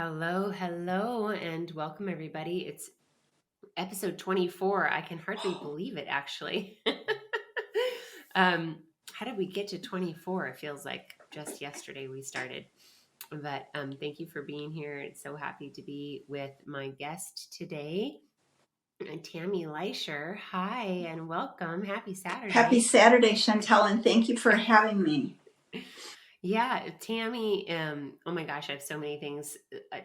Hello, and welcome everybody. It's episode 24. I can hardly believe it, actually. How did we get to 24? It feels like just yesterday we started. But thank you for being here. It's so happy to be with my guest today, Tami Lysher. Hi, and welcome. Happy Saturday. Happy Saturday, Chantel, and thank you for having me. Yeah, Tami, oh my gosh, I have so many things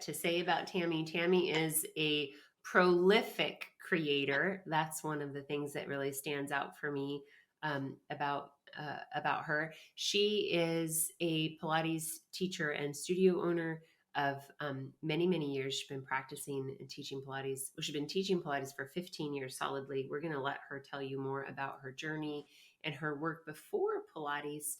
to say about Tami. Tami is a prolific creator. That's one of the things that really stands out for me about her. She is a Pilates teacher and studio owner of many years. She's been practicing and teaching Pilates. Well, she's been teaching Pilates for 15 years solidly. We're going to let her tell you more about her journey and her work before Pilates.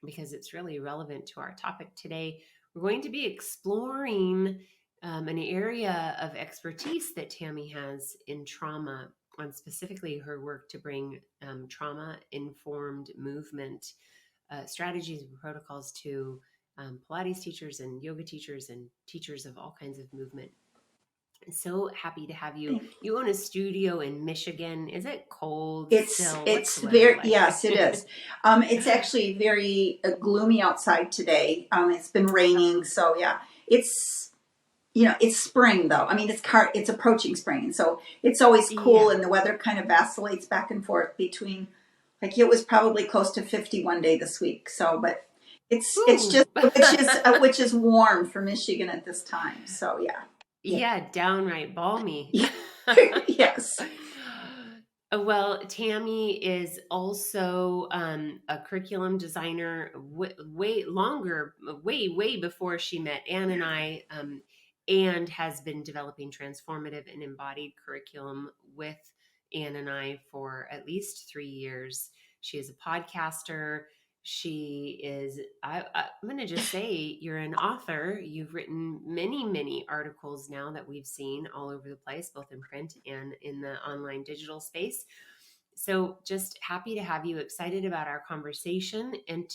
Because it's really relevant to our topic today. We're going to be exploring an area of expertise that Tami has in trauma, on specifically her work to bring trauma-informed movement strategies and protocols to Pilates teachers and yoga teachers and teachers of all kinds of movement. So happy to have you. You own a studio in Michigan. Is it cold still? It's very like? Yes, it is. It's actually very gloomy outside today. It's been raining, so yeah. It's spring though. I mean, it's approaching spring, so it's always cool, and the weather kind of vacillates back and forth between. Like it was probably close to 50 one day this week. So, but it's just which is warm for Michigan at this time. So yeah. Yeah, downright balmy. Yes. Well, Tami is also a curriculum designer way before she met Ann and I, and has been developing transformative and embodied curriculum with Ann and I for at least 3 years. She is a podcaster. She is, I'm going to just say, you're an author. You've written many articles now that we've seen all over the place, both in print and in the online digital space. So just happy to have you, excited about our conversation. And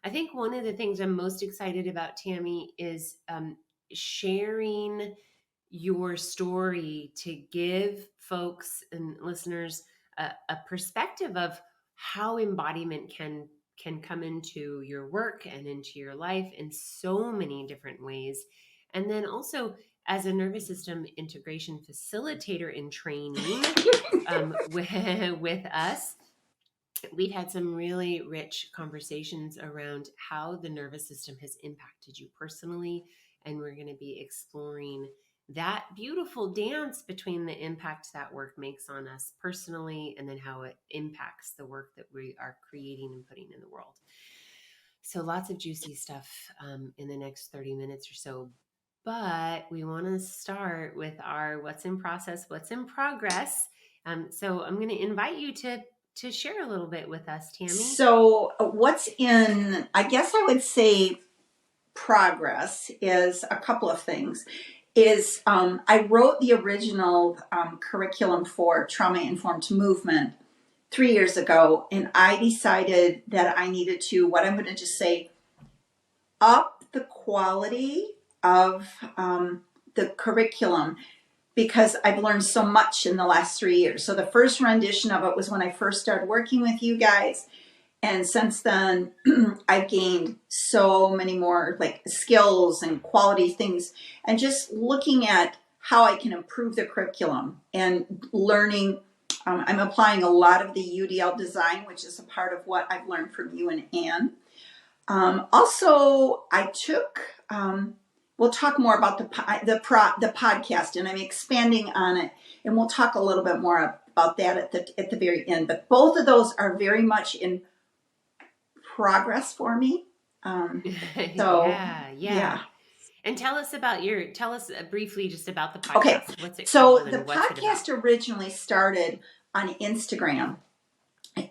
I think one of the things I'm most excited about, Tami, is sharing your story to give folks and listeners a perspective of how embodiment can come into your work and into your life in so many different ways. And then also as a nervous system integration facilitator in training with us, we've had some really rich conversations around how the nervous system has impacted you personally. And we're going to be exploring that beautiful dance between the impact that work makes on us personally and then how it impacts the work that we are creating and putting in the world. So lots of juicy stuff in the next 30 minutes or so. But we want to start with our what's in process, what's in progress. So I'm going to invite you to share a little bit with us, Tami. So what's in, I guess I would say progress is a couple of things. I wrote the original curriculum for trauma-informed movement 3 years ago, and I decided that I needed to, what I'm going to just say, up the quality of the curriculum, because I've learned so much in the last 3 years. So the first rendition of it was when I first started working with you guys. And since then, I've gained so many more like skills and quality things, and just looking at how I can improve the curriculum and learning. I'm applying a lot of the UDL design, which is a part of what I've learned from you and Ann. Also, I took, we'll talk more about the podcast, and I'm expanding on it, and we'll talk a little bit more about that at the very end. But both of those are very much in progress for me. Yeah. And tell us briefly just about the podcast. Okay. What's it so called? The podcast originally started on Instagram,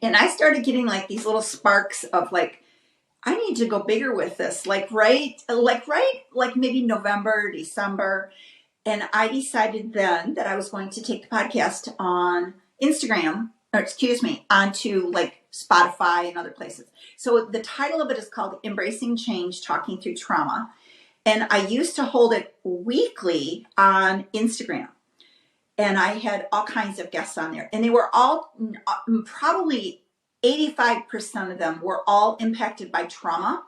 and I started getting like these little sparks of like, I need to go bigger with this, like maybe November, December. And I decided then that I was going to take the podcast on Instagram, onto like Spotify and other places. So the title of it is called Embracing Change, Talking Through Trauma. And I used to hold it weekly on Instagram. And I had all kinds of guests on there. And they were all, probably 85% of them were all impacted by trauma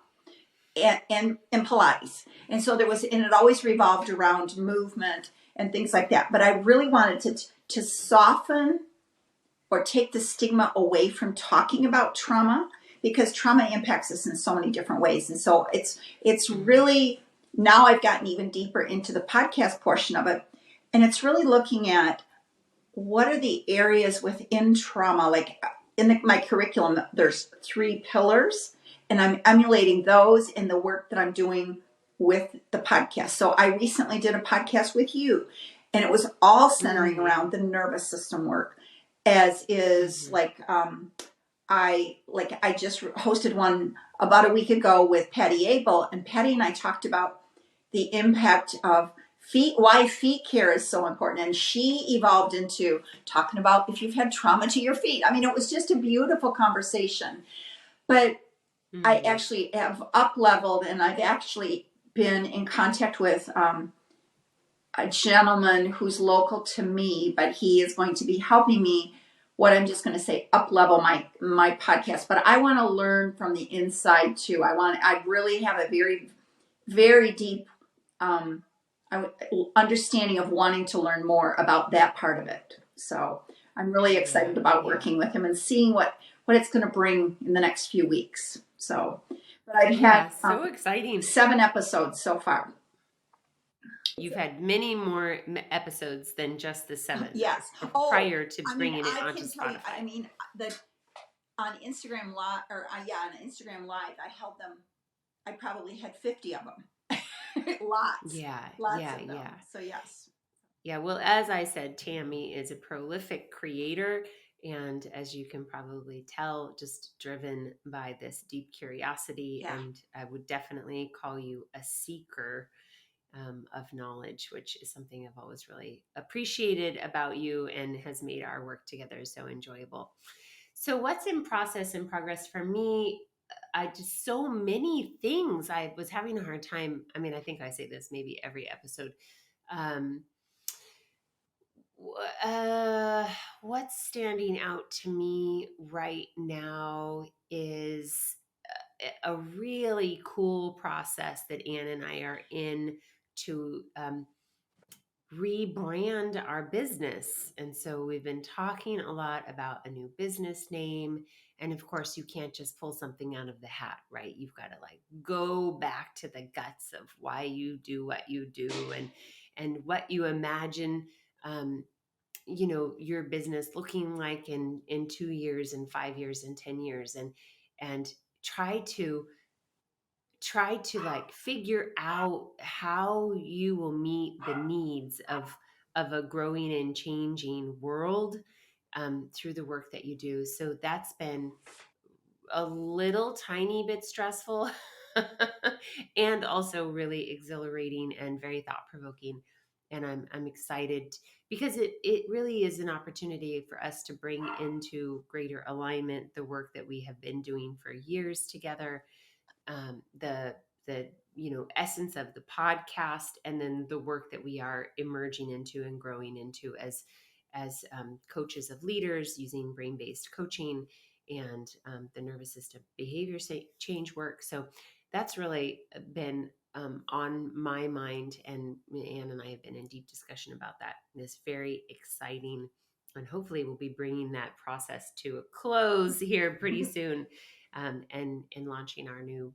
and Pilates. And so there was, and it always revolved around movement and things like that. But I really wanted to soften or take the stigma away from talking about trauma, because trauma impacts us in so many different ways. And so it's really, now I've gotten even deeper into the podcast portion of it. And it's really looking at what are the areas within trauma. Like in my curriculum, there's 3 pillars, and I'm emulating those in the work that I'm doing with the podcast. So I recently did a podcast with you, and it was all centering around the nervous system work, as is I just hosted one about a week ago with Patty Abel, and Patty and I talked about the impact of feet, why feet care is so important. And she evolved into talking about if you've had trauma to your feet. I mean, it was just a beautiful conversation. But I actually have up leveled, and I've actually been in contact with a gentleman who's local to me, but he is going to be helping me, what I'm just going to say, up level my podcast. But I want to learn from the inside too. I really have a very, very deep understanding of wanting to learn more about that part of it. So I'm really excited about working with him and seeing what it's going to bring in the next few weeks. So, but I've had so exciting. 7 episodes so far. You've had many more episodes than just the 7. Yes. Prior to bringing it onto Spotify. I mean, on Instagram Live, on Instagram Live, I held them. I probably had 50 of them. Lots. Lots of them. So yes. Yeah, well, as I said, Tami is a prolific creator, and as you can probably tell, just driven by this deep curiosity. And I would definitely call you a seeker of knowledge, which is something I've always really appreciated about you and has made our work together so enjoyable. So what's in process and progress for me? I just, so many things. I was having a hard time. I mean, I think I say this maybe every episode. What's standing out to me right now is a really cool process that Ann and I are in to rebrand our business. And so we've been talking a lot about a new business name. And of course, you can't just pull something out of the hat, right? You've got to go back to the guts of why you do what you do, and what you imagine your business looking like in 2 years and 5 years and 10 years, and try to figure out how you will meet the needs of a growing and changing world through the work that you do. So that's been a little tiny bit stressful and also really exhilarating and very thought provoking. And I'm excited because it really is an opportunity for us to bring into greater alignment the work that we have been doing for years together, the essence of the podcast, and then the work that we are emerging into and growing into as coaches of leaders using brain-based coaching and the nervous system behavior change work. So that's really been on my mind, and Anne and I have been in deep discussion about that. This very exciting, and hopefully we'll be bringing that process to a close here pretty soon, and launching our new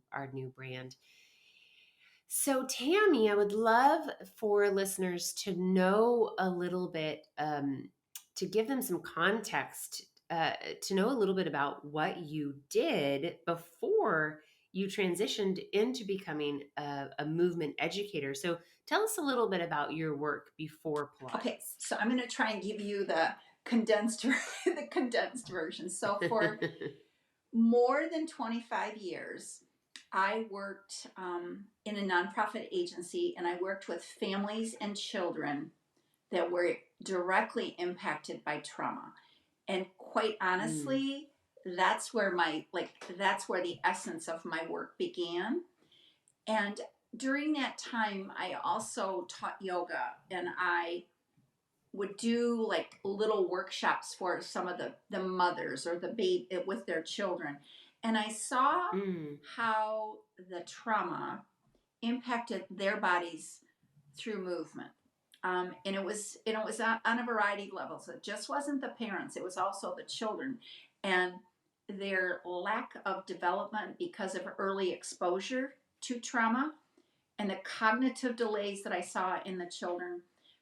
brand. So, Tami, I would love for listeners to know a little bit, to give them some context, to know a little bit about what you did before you transitioned into becoming a movement educator. So, tell us a little bit about your work before Pilates. Okay, so I'm going to try and give you the condensed version. So for more than 25 years, I worked in a nonprofit agency, and I worked with families and children that were directly impacted by trauma. And quite honestly, that's where the essence of my work began. And during that time, I also taught yoga, and I would do like little workshops for some of the mothers or the baby with their children. And I saw Mm. how the trauma impacted their bodies through movement. And it was on a variety of levels. It just wasn't the parents; it was also the children, and their lack of development because of early exposure to trauma, and the cognitive delays that I saw in the children.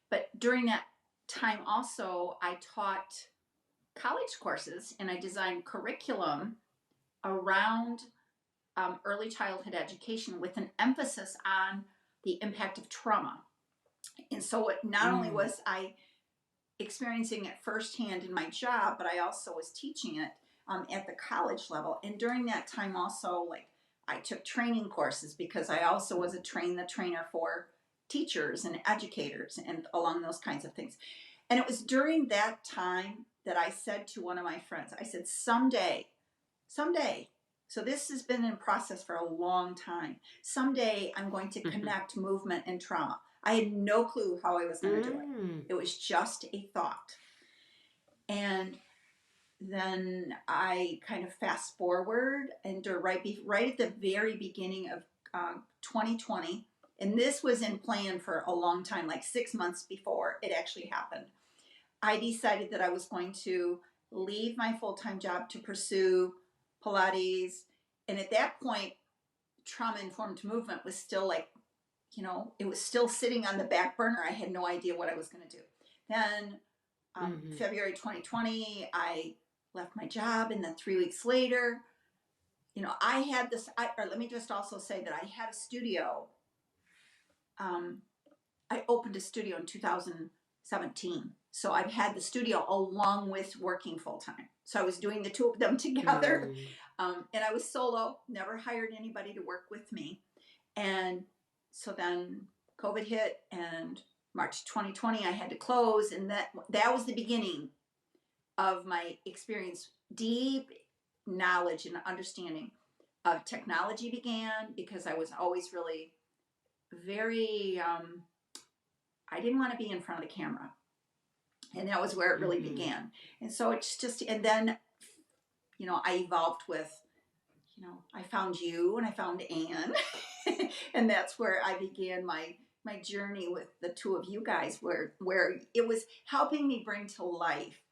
But during that time, also, I taught college courses and I designed curriculum around early childhood education with an emphasis on the impact of trauma. And so it not only Mm. was I experiencing it firsthand in my job, but I also was teaching it at the college level. And during that time, also, like I took training courses because I also was a trainer for teachers and educators and along those kinds of things. And it was during that time that I said to one of my friends, I said, someday, so this has been in process for a long time. Someday I'm going to connect movement and trauma. I had no clue how I was going to do it. Mm. It was just a thought. And then I kind of fast forward and right at the very beginning of 2020, and this was in plan for a long time, like 6 months before it actually happened. I decided that I was going to leave my full time job to pursue Pilates. And at that point, trauma informed movement was still like, it was still sitting on the back burner. I had no idea what I was going to do. Then Mhm. February 2020, I left my job. And then 3 weeks later, I had this, or let me just also say that I had a studio. Um, I opened a studio in 2017. So I've had the studio along with working full time. So I was doing the two of them together. Mm. And I was solo, never hired anybody to work with me. And so then COVID hit, and March 2020, I had to close. And that was the beginning of my experience. Deep knowledge and understanding of technology began because I was always really very, I didn't want to be in front of the camera. And that was where it really Mhm. began. And so it's just, and then, I evolved with, I found you and I found Anne. And that's where I began my journey with the two of you guys, where it was helping me bring to life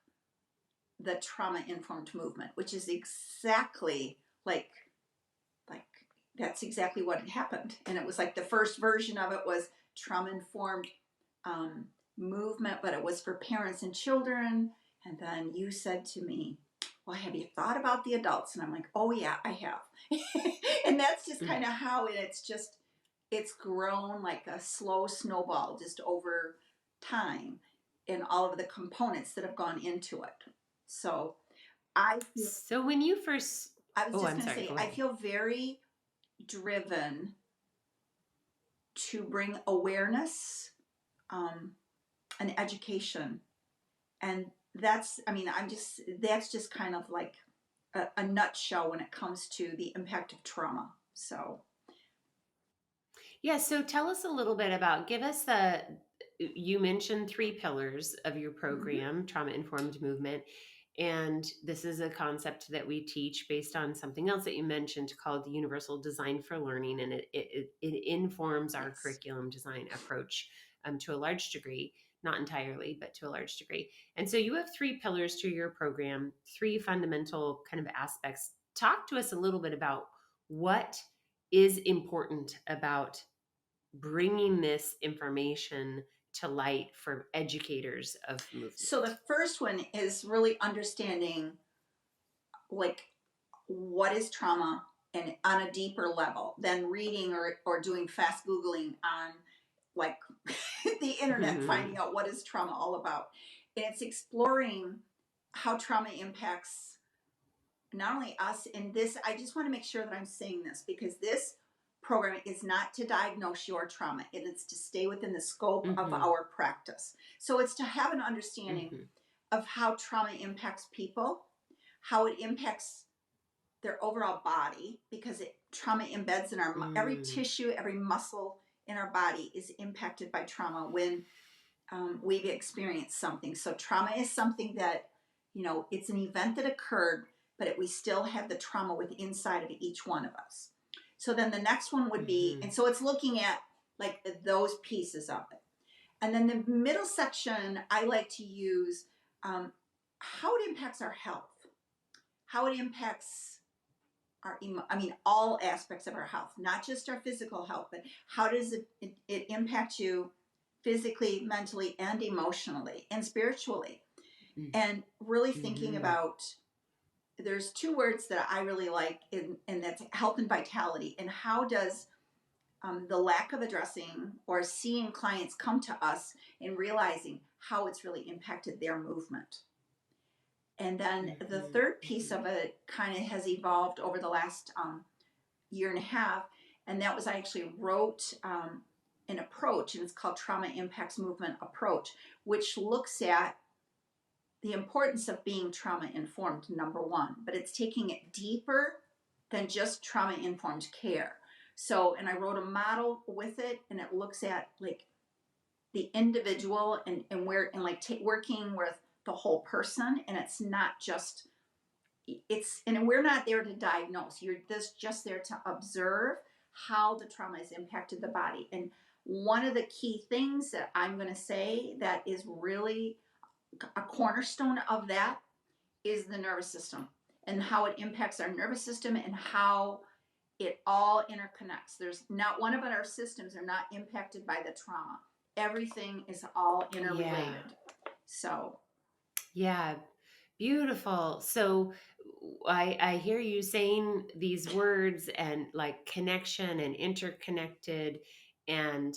the trauma informed movement, which is exactly like that's exactly what had happened. And it was like the first version of it was trauma informed um, movement, but it was for parents and children. And then you said to me, well, have you thought about the adults? And I'm like, oh yeah, I have. And that's just kind of how it's grown like a slow snowball just over time, and all of the components that have gone into it. So I feel, So when you first I was Oh, just I'm going to sorry, say, go I ahead. feel very driven to bring awareness, um, and education. And that's just kind of like a nutshell when it comes to the impact of trauma. So, Yeah, so tell us a little bit about give us you mentioned three pillars of your mhm. program, trauma informed movement. And this is a concept that we teach based on something else that you mentioned called the universal design for learning. And it informs our Yes. curriculum design approach to a large degree, not entirely, but to a large degree. And so you have three pillars to your program, three fundamental kind of aspects. Talk to us a little bit about what is important about bringing this information to light for educators of So movement. the first one is really understanding like what is trauma, and on a deeper level than reading or doing fast Googling on like the internet, finding out what is trauma all about. And it's exploring how trauma impacts not only us in this. I just want to make sure that I'm saying this because this program is not to diagnose your trauma. It is to stay within the scope of Mm-hmm. our practice. So it's to have an understanding Mm-hmm. of how trauma impacts people, how it impacts their overall body, because trauma embeds in our every Mm. tissue, every muscle in our body is impacted by trauma when we've experienced something. So trauma is something that, it's an event that occurred, but we still have the trauma within inside of each one of us. So then the next one would be, Mm-hmm. and so it's looking at like those pieces of it. And then the middle section, I like to use how it impacts our health, how it impacts all aspects of our health, not just our physical health, but how does it impact you physically, mentally, and emotionally, and spiritually? And really thinking Mm-hmm. about, there's two words that I really like, and that's health and vitality. And how does the lack of addressing or seeing clients come to us and realizing how it's really impacted their movement? And then the Mm-hmm. third piece Mm-hmm. of it kind of has evolved over the last year and a half, and that was I actually wrote an approach, and it's called Trauma Impacts Movement Approach, which looks at the importance of being trauma informed, number one, but it's taking it deeper than just trauma informed care. So, and I wrote a model with it, and it looks at like the individual and where, and like working with the whole person, and it's not just, and we're not there to diagnose. You're just there to observe how the trauma has impacted the body. And one of the key things that I'm going to say that is really a cornerstone of that is the nervous system, and how it impacts our nervous system, and how it all interconnects. There's not one of our systems are not impacted by the trauma. Everything is all Yeah. interrelated. So, Yeah. Beautiful. So I hear you saying these words and like connection and interconnected and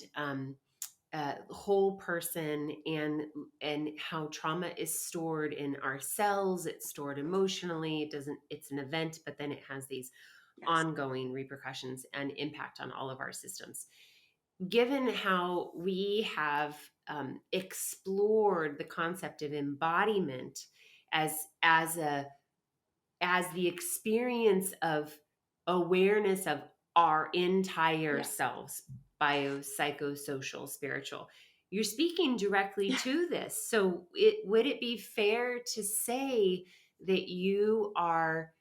whole person and how trauma is stored in our cells. It's stored emotionally. It doesn't. It's an event, but then it has these yes. ongoing repercussions and impact on all of our systems. Given how we have explored the concept of embodiment as the experience of awareness of our entire Yes. selves, bio, psychosocial, spiritual. You're speaking directly to this. So would it be fair to say that your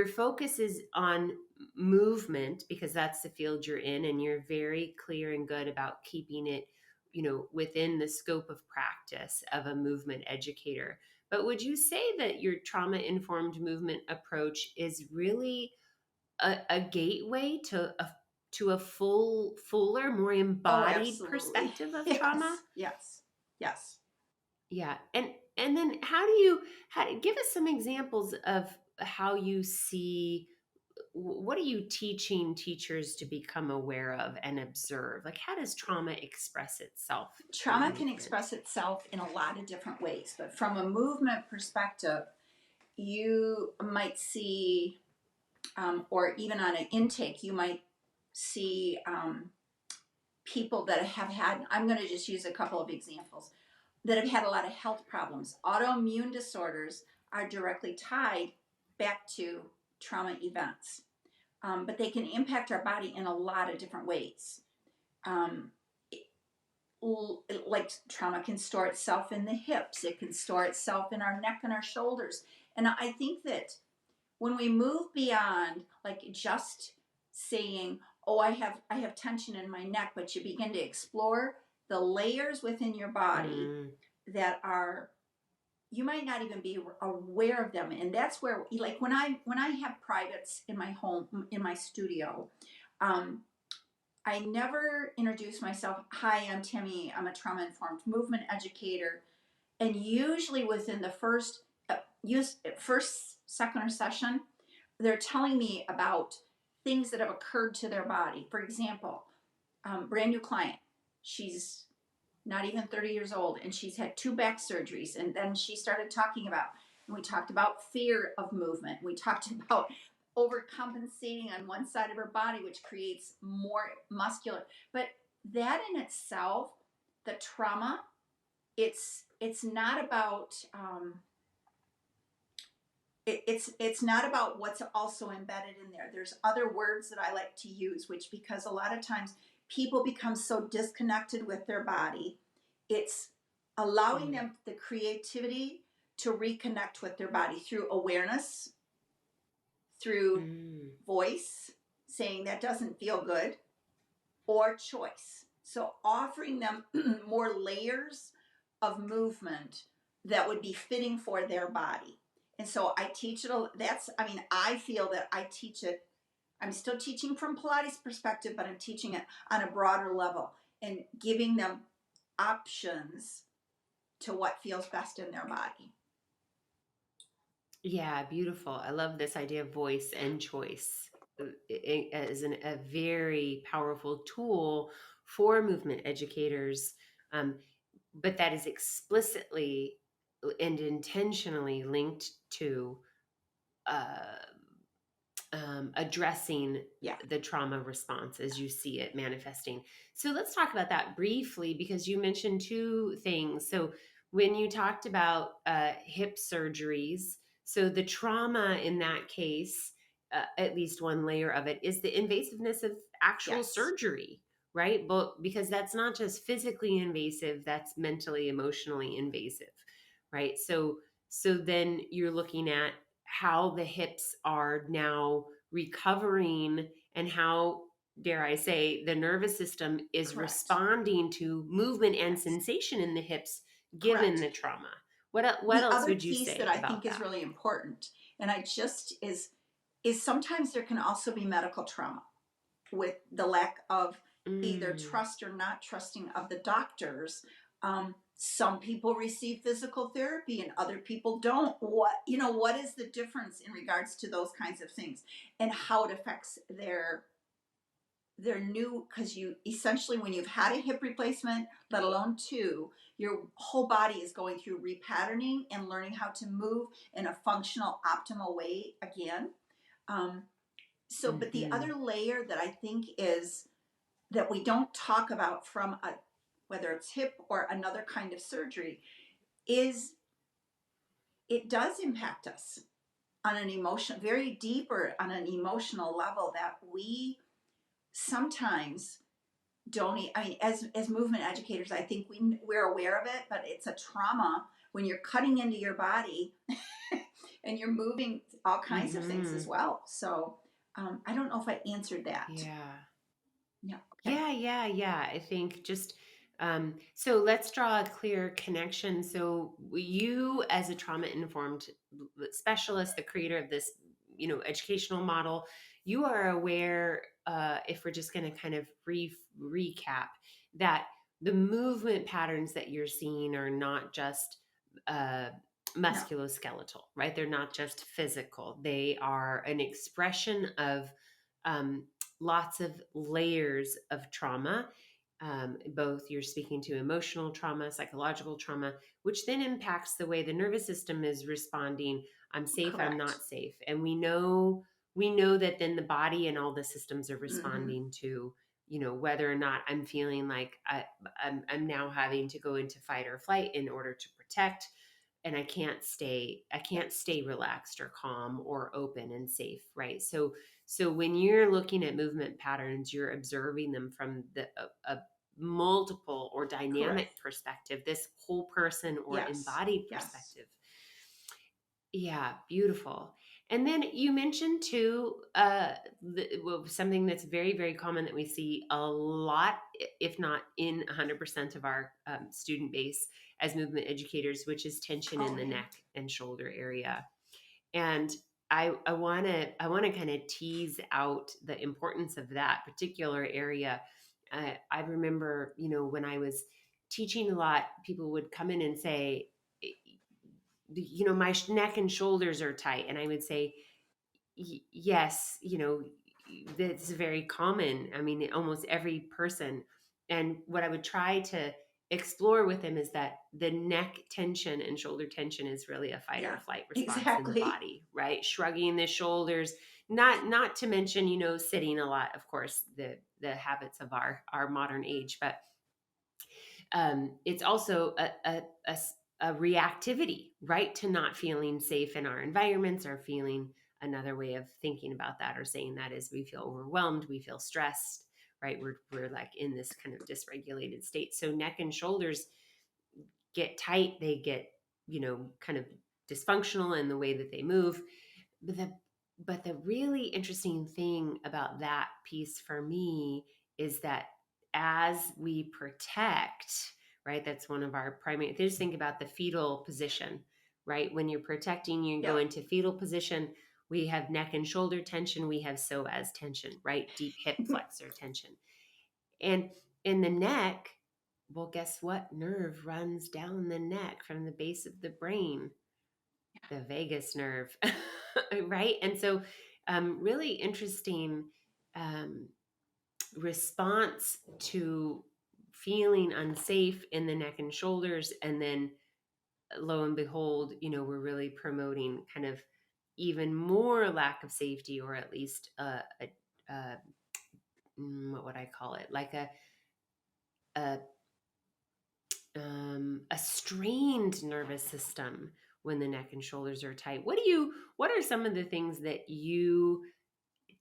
focus is on movement because that's the field you're in and you're very clear and good about keeping it, within the scope of practice of a movement educator. But would you say that your trauma informed movement approach is really a gateway to a fuller, more Oh, embodied absolutely. perspective of trauma? Yes. Yes. Yes. Yeah, and then give us some examples of how you see what are you teaching teachers to become aware of and observe? Like, how does trauma express itself through Trauma can movement? express itself in a lot of different ways, but from a movement perspective, you might see, or even on an intake, you might see people that have had, I'm going to just use a couple of examples, that have had a lot of health problems. Autoimmune disorders are directly tied back to trauma events, but they can impact our body in a lot of different ways. Um, like trauma can store itself in the hips, it can store itself in our neck and our shoulders. And I think that when we move beyond like just saying, oh, I have tension in my neck, but you begin to explore the layers within your body Mm, that are, you might not even be aware of them. And that's where, like, when I have privates in my home, in my studio, um, I never introduce myself. Hi, I'm Tami. I'm a trauma informed movement educator. And usually within the first, second or session, they're telling me about things that have occurred to their body. For example, brand new client. She's not even 30 years old, and she's had 2 back surgeries. And then she started talking about, and we talked about fear of movement. We talked about overcompensating on one side of her body, which creates more muscular. But that in itself, the trauma, it's not about it's not about what's also embedded in there. There's other words that I like to use, which because a lot of times people become so disconnected with their body, it's allowing Mm. them the creativity to reconnect with their body through awareness, through Mm. voice, saying that doesn't feel good, or choice. So offering them more layers of movement that would be fitting for their body. And so I teach it. That's, I mean, I feel that I teach it. I'm still teaching from Pilates perspective, but I'm teaching it on a broader level and giving them options to what feels best in their body. Yeah, beautiful. I love this idea of voice and choice as a very powerful tool for movement educators, um, but that is explicitly and intentionally linked to uh, addressing Yeah. the trauma response as you see it manifesting. So let's talk about that briefly because you mentioned two things. So when you talked about hip surgeries, so the trauma in that case, at least one layer of it, is the invasiveness of actual Yes. surgery, right? But because that's not just physically invasive, that's mentally, emotionally invasive, right? So then you're looking at how the hips are now recovering and how, dare I say, the nervous system is Correct. responding to movement and Yes. sensation in the hips given Correct. the trauma. What The else other would you piece that say I about think is that? really important, and I just is sometimes there can also be medical trauma with the lack of either Mm, trust or not trusting of the doctors. Some people receive physical therapy and other people don't. What is the difference in regards to those kinds of things and how it affects their new, because you essentially, when you've had a hip replacement, let alone two, your whole body is going through repatterning and learning how to move in a functional optimal way again. um, but the hmm. other layer that I think is that we don't talk about from a, whether it's hip or another kind of surgery, is it does impact us on an emotion, very deeper on an emotional level that we sometimes don't. I mean, as movement educators, I think we're aware of it, but it's a trauma when you're cutting into your body and you're moving all kinds of things as Hmm. well. So I don't know if I answered that. Yeah. Yeah. Okay. Yeah. I think just so let's draw a clear connection. So you, as a trauma informed specialist, the creator of this, educational model, you are aware. If we're just going to kind of recap that the movement patterns that you're seeing are not just uh, No. musculoskeletal, right? They're not just physical. They are an expression of um, lots of layers of trauma. Both you're speaking to emotional trauma, psychological trauma, which then impacts the way the nervous system is responding. I'm safe, I'm not Correct. safe. And we know that then the body and all the systems are Mm-hmm. responding to, whether or not I'm feeling like I'm now having to go into fight or flight in order to protect, and I can't stay relaxed or calm or open and safe, right? So when you're looking at movement patterns, you're observing them from a multiple or dynamic Correct. perspective, this whole person or Yes. embodied Yes. perspective. Yeah, beautiful. And then you mentioned too, something that's very, very common that we see a lot, if not in 100% of our student base as movement educators, which is tension in Oh the yeah. neck and shoulder area. And I want to kind of tease out the importance of that particular area. I remember, when I was teaching a lot, people would come in and say, my neck and shoulders are tight, and I would say, yes, that's very common. I mean, almost every person. And what I would try to explore with them is that the neck tension and shoulder tension is really a fight or Yeah. flight response in the Exactly. body, right? Shrugging the shoulders, not to mention, sitting a lot, of course, the habits of our modern age, but it's also a reactivity, right, to not feeling safe in our environments, or feeling, another way of thinking about that or saying that is, we feel overwhelmed, we feel stressed, right? We're like in this kind of dysregulated state. So neck and shoulders get tight, they get, kind of dysfunctional in the way that they move. But the really interesting thing about that piece for me is that as we protect, right, that's one of our primary, just think about the fetal position, right? When you're protecting, you go Yep. into fetal position, we have neck and shoulder tension, we have psoas tension, right? Deep hip flexor tension. And in the neck, well, guess what? Nerve runs down the neck from the base of the brain, the vagus nerve, right? And so, really interesting um, response to feeling unsafe in the neck and shoulders. And then, lo and behold, we're really promoting kind of even more lack of safety, or at least a what would I call it? Like a a strained nervous system when the neck and shoulders are tight. What are some of the things that you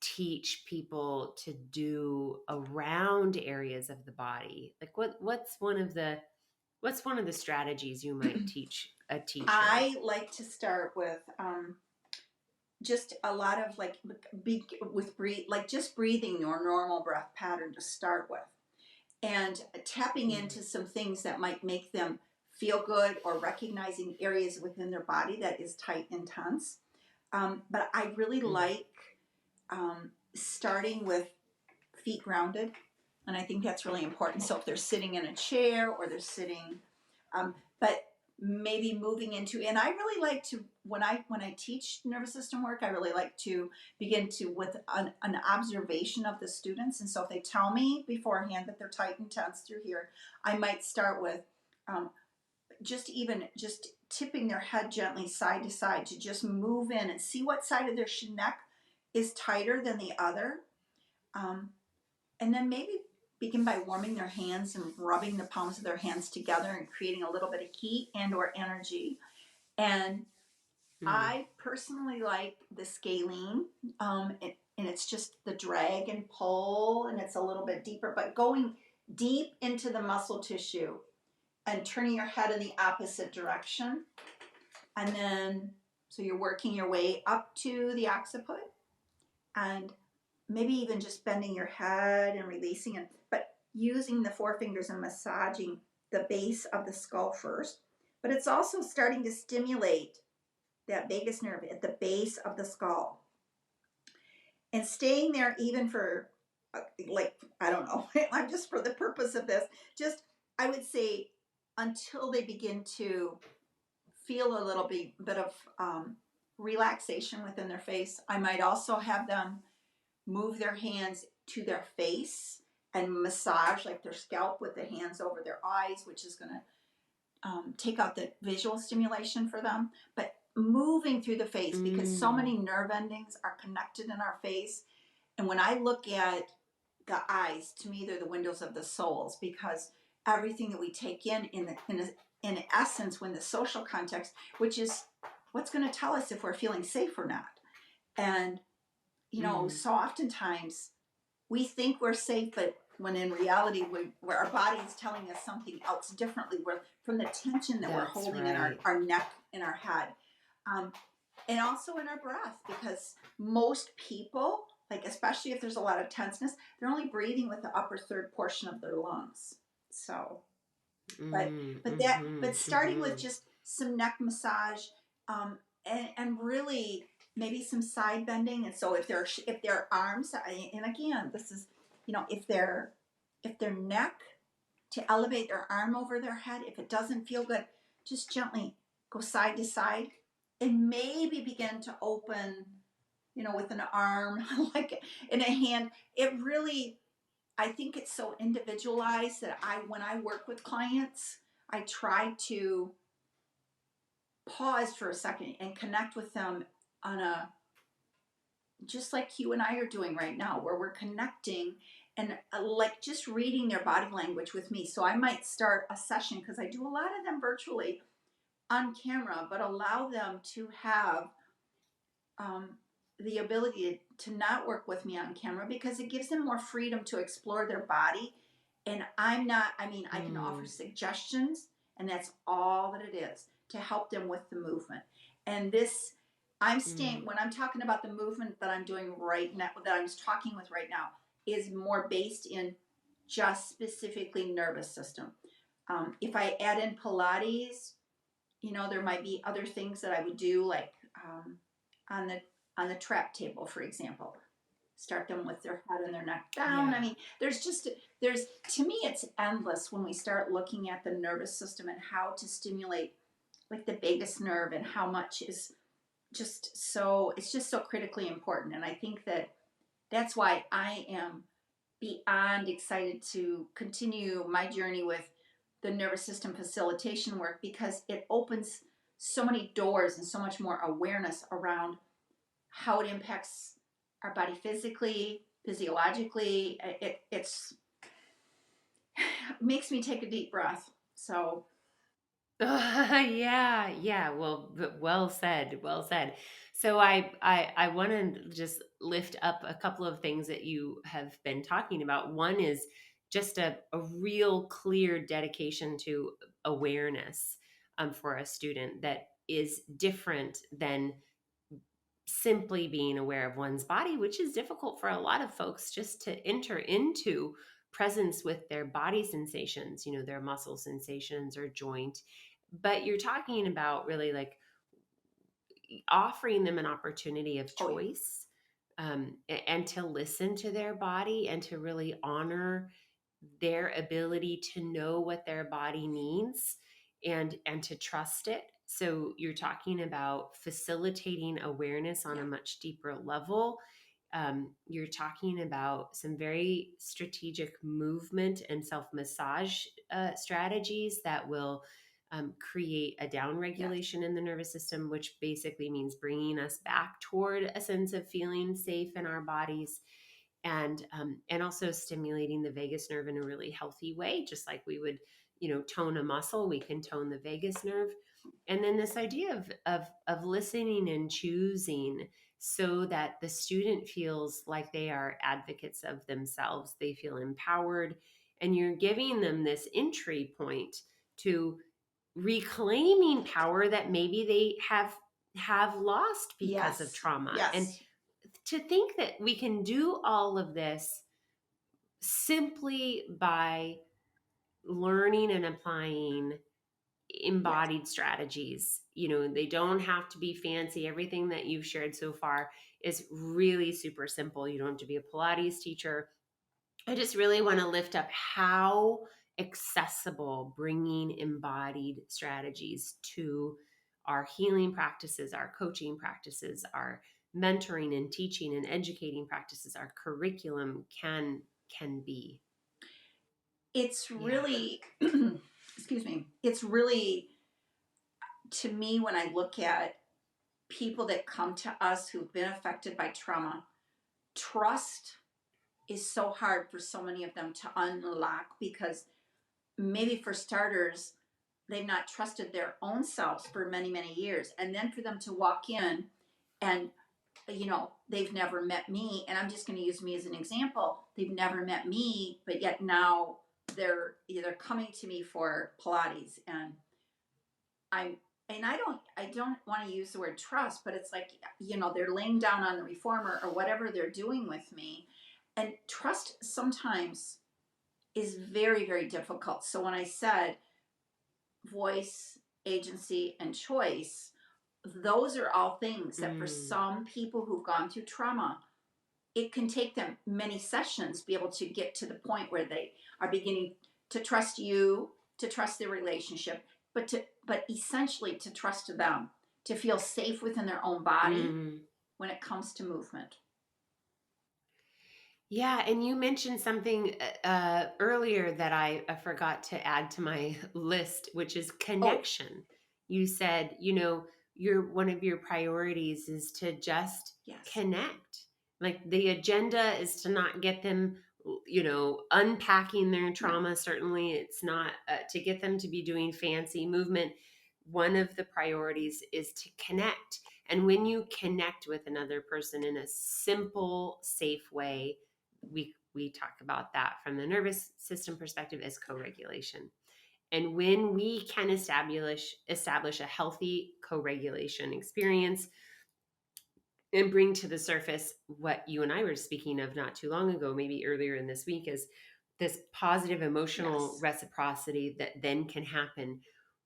teach people to do around areas of the body? Like what's one of the strategies you might teach a teacher? I like to start with just a lot of like with breathe, like just breathing your normal breath pattern to start with, and tapping Mm, into some things that might make them feel good, or recognizing areas within their body that is tight and tense. But I really mm, like starting with feet grounded, and I think that's really important. So if they're sitting in a chair, or they're sitting, but maybe moving into, and I really like to, when I teach nervous system work, I really like to begin to with an observation of the students. And so if they tell me beforehand that they're tight and tense through here, I might start with um, just tipping their head gently side to side, to just move in and see what side of their neck is tighter than the other. um, and then maybe begin by warming their hands and rubbing the palms of their hands together and creating a little bit of heat and or energy. And mm, I personally like the scalene, and it's just the drag and pull, and it's a little bit deeper, but going deep into the muscle tissue and turning your head in the opposite direction. And then, so you're working your way up to the occiput, and maybe even just bending your head and releasing it, but using the forefingers and massaging the base of the skull first. But it's also starting to stimulate that vagus nerve at the base of the skull, and staying there even for like, I don't know, I'm just for the purpose of this, just, I would say, until they begin to feel a little bit of relaxation within their face. I might also have them move their hands to their face and massage like their scalp with the hands over their eyes, which is going to take out the visual stimulation for them. But moving through the face, because so mm. many nerve endings are connected in our face. And when I look at the eyes, to me, they're the windows of the souls, because everything that we take in essence, when the social context, which is what's going to tell us if we're feeling safe or not. And Mm. so oftentimes we think we're safe, but when in reality, where our body is telling us something else differently, where from the tension that we're That's holding in right. our neck, in our head, um, and also in our breath, because most people, like especially if there's a lot of tenseness, they're only breathing with the upper third portion of their lungs. So, but Mm, but that mm-hmm, but starting with mm-hmm. just some neck massage, and really maybe some side bending. And so if their arms, and again, this is, if their neck, to elevate their arm over their head, if it doesn't feel good, just gently go side to side, and maybe begin to open, with an arm, like in a hand. It really, I think it's so individualized that when I work with clients, I try to pause for a second and connect with them on a, just like you and I are doing right now, where we're connecting, and like just reading their body language with me. So I might start a session, because I do a lot of them virtually, on camera, but allow them to have um, the ability to not work with me on camera, because it gives them more freedom to explore their body. And I'm not, I mean, I can offer Mm, suggestions, and that's all that it is, to help them with the movement. And this, I'm staying, mm, when I'm talking about the movement that I'm doing right now, that I'm talking with right now, is more based in just specifically nervous system. If I add in Pilates, there might be other things that I would do, like on the on the trap table, for example. Start them with their head and their neck down. I yeah. mean, there's to me it's endless when we start looking at the nervous system and how to stimulate like the vagus nerve, and how much is just so critically important. And I think that that's why I am beyond excited to continue my journey with the nervous system facilitation work, because it opens so many doors and so much more awareness around how it impacts our body physically, physiologically. It makes me take a deep breath. So, Yeah, yeah. Well said. Well said. So I want to just lift up a couple of things that you have been talking about. One is just a real clear dedication to awareness for a student that is different than simply being aware of one's body, which is difficult for a lot of folks just to enter into presence with their body sensations, their muscle sensations or joint. But you're talking about really like offering them an opportunity of oh yeah, choice, and to listen to their body and to really honor their ability to know what their body needs, and to trust it. So you're talking about facilitating awareness on a yeah, much deeper level. You're talking about some very strategic movement and self massage strategies that will create a down yes, regulation in the nervous system, which basically means bringing us back toward a sense of feeling safe in our bodies, and also stimulating the vagus nerve in a really healthy way, just like we would tone a muscle, we can tone the vagus nerve. And then this idea of listening and choosing, so that the student feels like they are advocates of themselves, they feel empowered, and you're giving them this entry point to reclaiming power that maybe they have lost because of yes, trauma. And yes, to think that we can do all of this simply by learning and applying yes. embodied strategies. They don't have to be fancy. Everything that you've shared so far is really super simple. You don't have to be a Pilates teacher. I just really want to lift up how accessible bringing embodied strategies to our healing practices, our coaching practices, our mentoring and teaching and educating practices, our curriculum can be. It's Yeah. really, excuse me, it's really, to me, when I look at people that come to us who've been affected by trauma, trust is so hard for so many of them to unlock, because maybe for starters, they've not trusted their own selves for many, many years. And then for them to walk in and, they've never met me, and I'm just going to use me as an example. They've never met me, but yet now they're either coming to me for Pilates, and I'm and I don't want to use the word trust, but it's like, they're laying down on the reformer or whatever they're doing with me. And trust sometimes is very, very difficult. So when I said voice, agency, and choice, those are all things that for Mm, some people who've gone through trauma, it can take them many sessions to be able to get to the point where they are beginning to trust you, to trust their relationship, but essentially to trust them, to feel safe within their own body mm. when it comes to movement. Yeah, and you mentioned something earlier that I forgot to add to my list, which is Oh, connection. You said, your one of your priorities is to just yes. connect. Like the agenda is to not get them, unpacking their No. trauma. Certainly, it's not to get them to be doing fancy movement. one of the priorities is to connect. And when you connect with another person in a simple, safe way, we talk about that from the nervous system perspective as co-regulation. And when we can establish a healthy co-regulation experience and bring to the surface what you and I were speaking of not too long ago, maybe earlier in this week, is this positive emotional Yes. reciprocity that then can happen.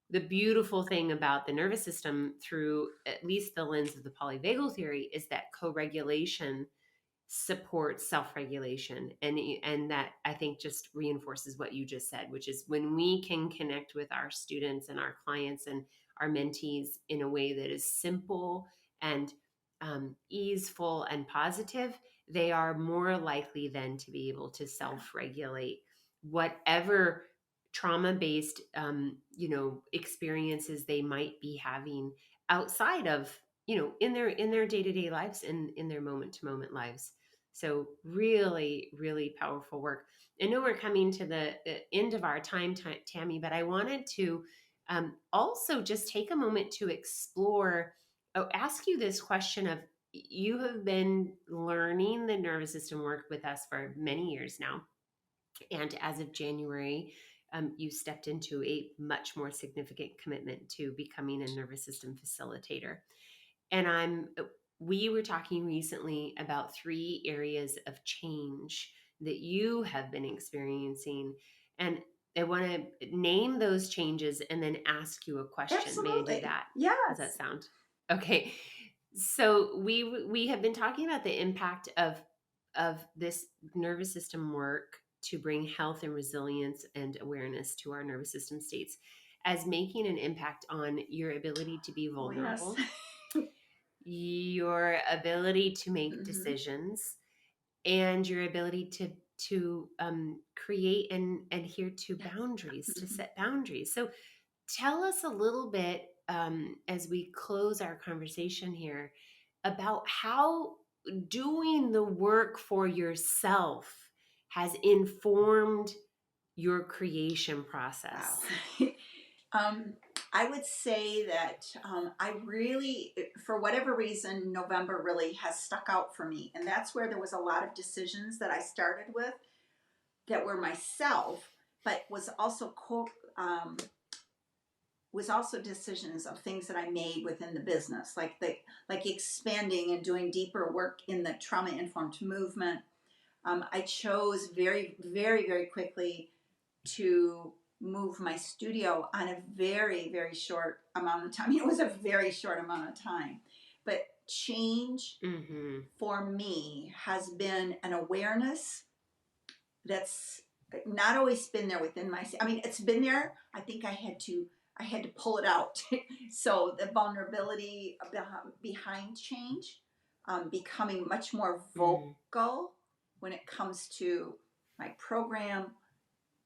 The beautiful thing about the nervous system, through at least the lens of the polyvagal theory, is that co-regulation supports self-regulation, and that I think just reinforces what you just said, which is when we can connect with our students and our clients and our mentees in a way that is simple and easeful and positive, they are more likely then to be able to self-regulate whatever trauma-based experiences they might be having outside of, in their day-to-day lives and in their moment-to-moment lives. So really, really powerful work. I know we're coming to the end of our time, Tami, but I wanted to also just take a moment to explore, ask you this question of, you have been learning the nervous system work with us for many years now. And as of January, you stepped into a much more significant commitment to becoming a nervous system facilitator. And we were talking recently about 3 areas of change that you have been experiencing. And I want to name those changes and then ask you a question. May I do Absolutely. that? Does that Yes. sound okay? So we have been talking about the impact of this nervous system work to bring health and resilience and awareness to our nervous system states as making an impact on your ability to be Oh, yes. vulnerable, your ability to make Hmm. decisions, and your ability to create and adhere to Yes. boundaries, to Hmm. set boundaries. So tell us a little bit, as we close our conversation here, about how doing the work for yourself has informed your creation Wow. process. um, I would say that I really, for whatever reason, November really has stuck out for me. And that's where there was a lot of decisions that I started with that were myself, but um, was also decisions of things that I made within the business, like expanding and doing deeper work in the trauma informed movement. I chose very, very, very quickly to move my studio on a very, very short amount of time. It was a very short amount of time. But change Mm-hmm. for me has been an awareness that's not always been there within my, I mean, it's been there. I think I had to pull it out. So the vulnerability behind change, becoming much more Mm. vocal when it comes to my program,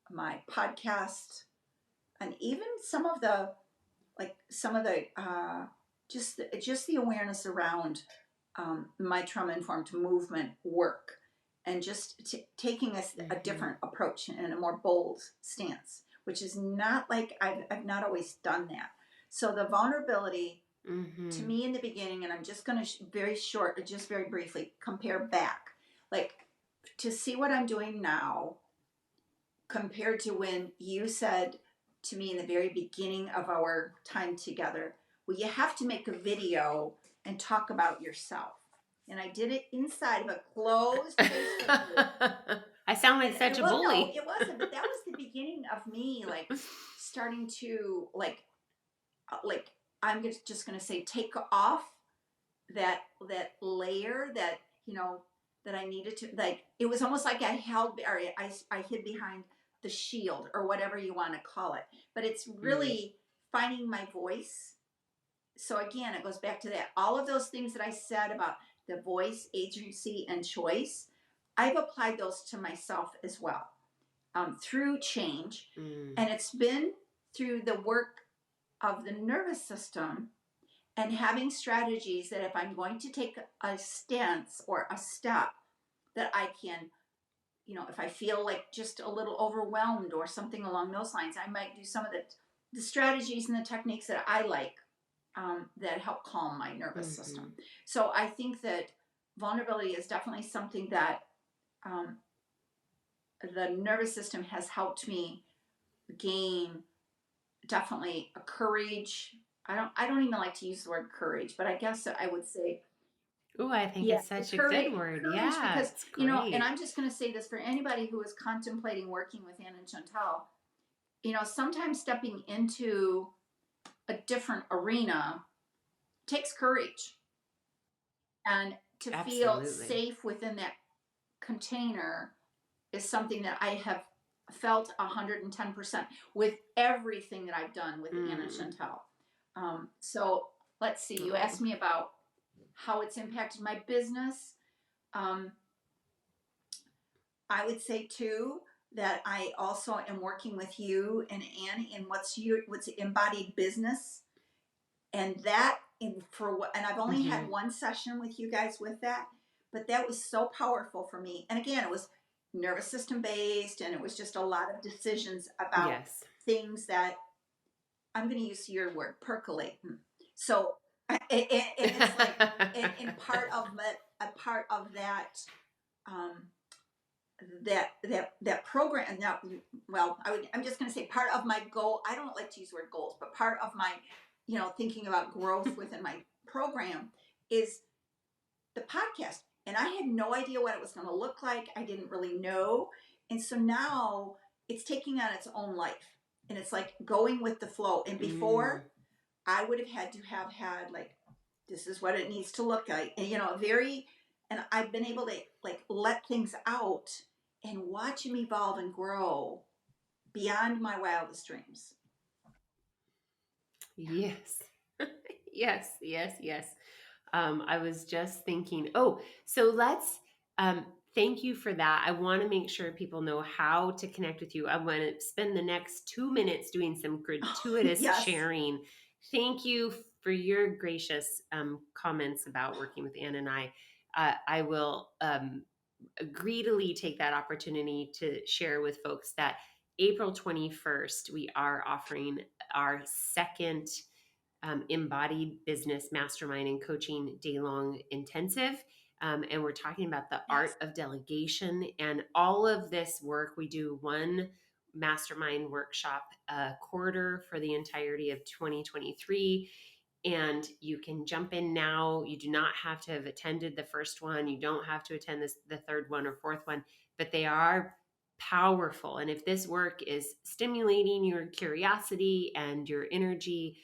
my podcast, and even some of the just the awareness around my trauma informed movement work, and just taking a Mm-hmm. different approach and a more bold stance, which is not like I've not always done that. So the vulnerability to Mm-hmm. me in the beginning, and I'm just going to very short, just very briefly compare back, like to see what I'm doing now compared to when you said to me in the very beginning of our time together, well, you have to make a video and talk about yourself. And I did it inside of a closed Facebook group. I sound like And such a well, no, bully. it wasn't, but that was the beginning of me like starting to like I'm just going to say take off that layer that that I needed to, like it was almost like I hid behind the shield or whatever you want to call it, but it's Mm. really finding my voice. So again, it goes back to that, all of those things that I said about the voice, agency, and choice, I've applied those to myself as well, through change. Mm. And it's been through the work of the nervous system and having strategies that if I'm going to take a stance or a step, that I can, if I feel like just a little overwhelmed or something along those lines, I might do some of the the strategies and the techniques that I like, that help calm my nervous Mm-hmm. system. So I think that vulnerability is definitely something that, um, the nervous system has helped me gain definitely a courage. I don't even like to use the word courage, but I guess I would say, Oh, I think yeah, it's such a good word. courage, Yeah, because it's and great. I'm just going to say this for anybody who is contemplating working with Ann and Chantal. Sometimes stepping into a different arena takes courage, and to feel Absolutely. safe within that container is something that I have felt 110% with everything that I've done with Anna Mm. Chantal. So let's see, you Oh. asked me about how it's impacted my business. Um, I would say too that I also am working with you and Anne in what's embodied business, and that in for what, and I've only Mm-hmm. had one session with you guys with that, but that was so powerful for me. And again, it was nervous system based, and it was just a lot of decisions about Yes. things that, I'm going to use your word, percolate. So and it's like, in a part of that, um, that program. Now, well, I'm just going to say part of my goal. I don't like to use the word goals, but part of my, thinking about growth within my program is the podcast. And I had no idea what it was going to look like. I didn't really know. And so now it's taking on its own life. And it's like going with the flow. And Mm. before, I would have had to have had, like, this is what it needs to look like. And, and I've been able to, like, let things out and watch them evolve and grow beyond my wildest dreams. Yes. Yes, yes, yes. I was just thinking, oh, so let's thank you for that. I want to make sure people know how to connect with you. I want to spend the next 2 minutes doing some gratuitous Yes. sharing. Thank you for your gracious comments about working with Ann and I. I will greedily take that opportunity to share with folks that April 21st, we are offering our second embodied business mastermind and coaching day long intensive. And we're talking about the Yes. art of delegation and all of this work. We do one mastermind workshop a quarter for the entirety of 2023. And you can jump in now. You do not have to have attended the first one. You don't have to attend the third one or fourth one, but they are powerful. And if this work is stimulating your curiosity and your energy,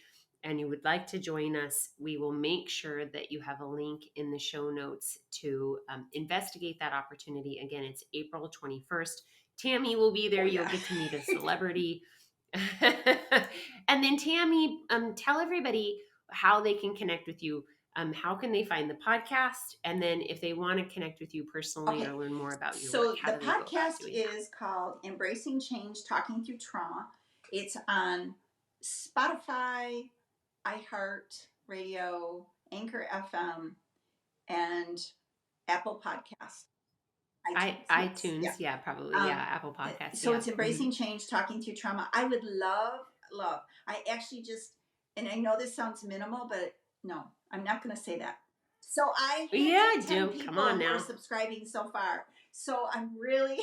and you would like to join us, we will make sure that you have a link in the show notes to investigate that opportunity. Again, it's April 21st. Tami will be there. Oh, You'll yeah. get to meet a celebrity. And then, Tami, tell everybody how they can connect with you. How can they find the podcast? And then, if they want to connect with you personally or Okay. learn more about your work, So how the do they go about podcast doing that? is called Embracing Change, Talking Through Trauma. It's on Spotify, iHeart Radio, Anchor FM, and Apple Podcast. iTunes, yes, yeah. iTunes, yeah, probably, yeah, Um, Apple Podcasts, so yeah. it's Hmm. embracing change, talking through trauma. I would love, love. I actually just, and I know this sounds minimal, but no, I'm not going to say that. So I hit Yeah, 10 do come on people who are now. subscribing so far. So I'm really,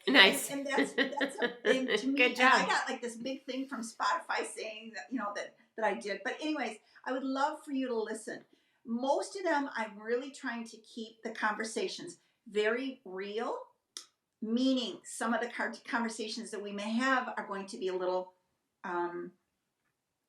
Nice. and and to me, Good and I job. got like this big thing from Spotify saying that, that I did. But anyways, I would love for you to listen. Most of them, I'm really trying to keep the conversations very real, meaning some of the conversations that we may have are going to be a little, um,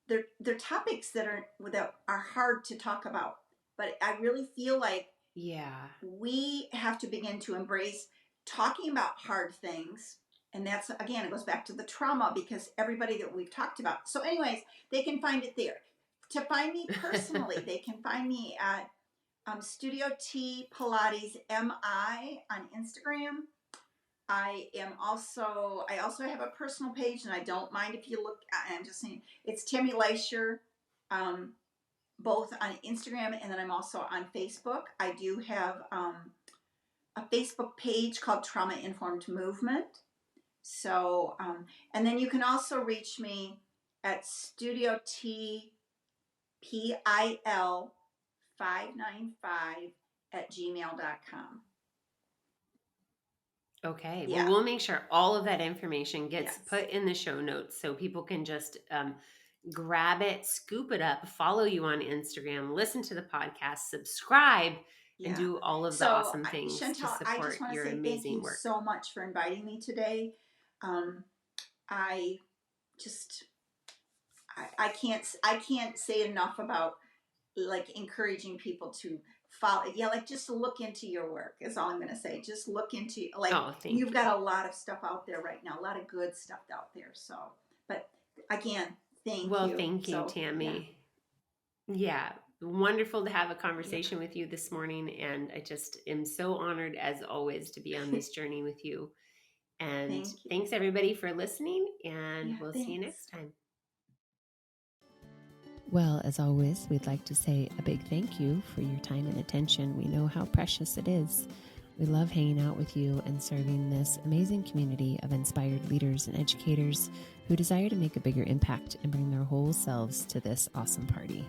they're topics that are hard to talk about, but I really feel like Yeah. we have to begin to embrace talking about hard things. And that's, again, it goes back to the trauma, because everybody that we've talked about. So anyways, they can find it there. To find me personally, they can find me at, Studio T Pilates MI on Instagram. I also have a personal page, and I don't mind if you look. I'm just saying, it's Tami Lysher, um, both on Instagram, and then I'm also on Facebook. I do have, a Facebook page called Trauma Informed Movement. So, and then you can also reach me at Studio T PIL 595 at gmail.com. Okay. Well, Yeah. we'll make sure all of that information gets Yes. put in the show notes so people can just grab it, scoop it up, follow you on Instagram, listen to the podcast, subscribe, and Yeah. do all of the So, awesome things to Chantel, I just support want to your say thank amazing you work. so much for inviting me today. I just I can't say enough about like encouraging people to follow. Yeah, like just look into your work is all I'm going to say. Just look into, like, Oh, thank you've you. got a lot of stuff out there right now, a lot of good stuff out there. So, but again, thank Well, you. thank you, So yeah, Tami. Yeah, wonderful to have a yeah, conversation with you this morning. And I just am so honored, as always, to be on this journey with you. And thank you. thanks, everybody, for listening. And Yeah, we'll see you thanks. next time. Well, as always, we'd like to say a big thank you for your time and attention. We know how precious it is. We love hanging out with you and serving this amazing community of inspired leaders and educators who desire to make a bigger impact and bring their whole selves to this awesome party.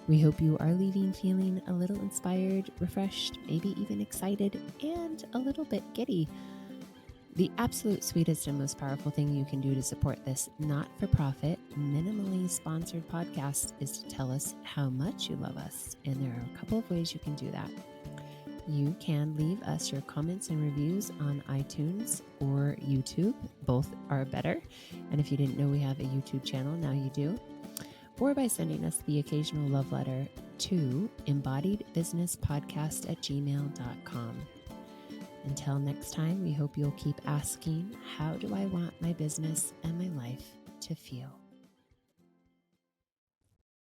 We hope you are leaving feeling a little inspired, refreshed, maybe even excited, and a little bit giddy. The absolute sweetest and most powerful thing you can do to support this not-for-profit, minimally sponsored podcast is to tell us how much you love us. And there are a couple of ways you can do that. You can leave us your comments and reviews on iTunes or YouTube. Both are better. And if you didn't know we have a YouTube channel, now you do. Or by sending us the occasional love letter to embodiedbusinesspodcast@gmail.com. Until next time, we hope you'll keep asking, how do I want my business and my life to feel?